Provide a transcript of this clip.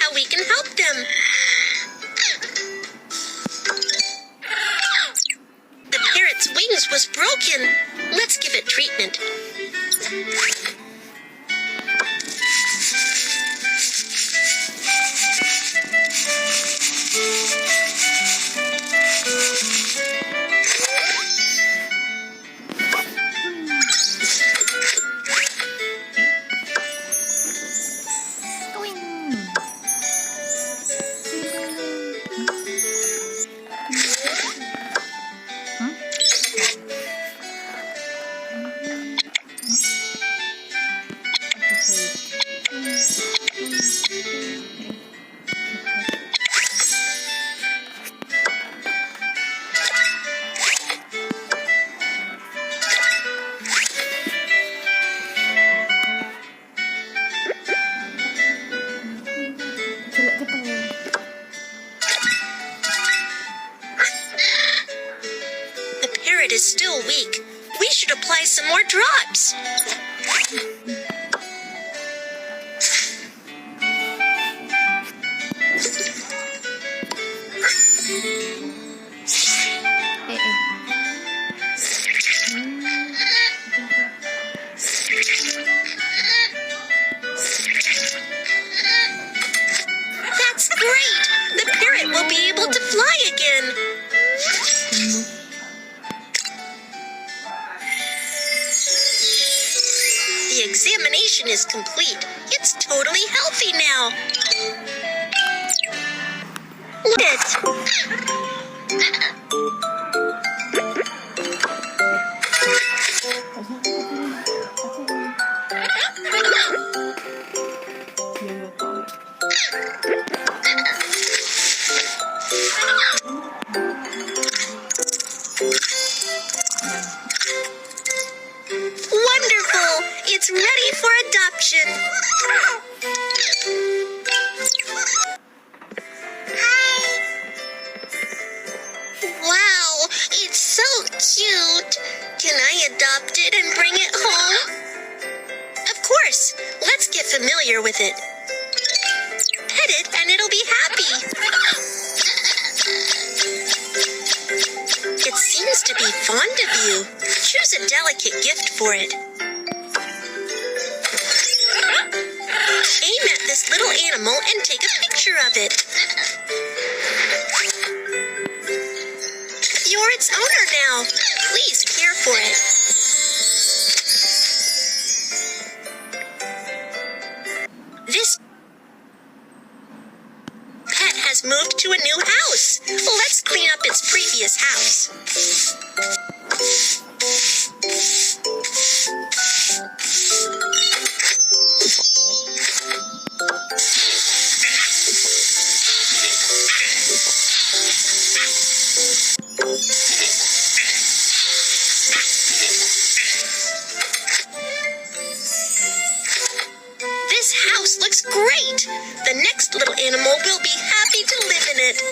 how we can help them. The parrot's wings was broken. Let's give it treatment. The parrot is still weak. We should apply some more drops. That's great! The parrot will be able to fly again. The examination is complete. It's totally healthy now. Look at it. Wonderful! It's ready for adoption. Wow, it's so cute. Can I adopt it and bring it home? Of course. Let's get familiar with it. Pet it and it'll be happy. It seems to be fond of you. Choose a delicate gift for it. Aim at this little animal and take a picture of it. You're its owner now. Please care for it. This pet has moved to a new house. Let's clean up its previous house. This house looks great. The next little animal will be happy to live in it.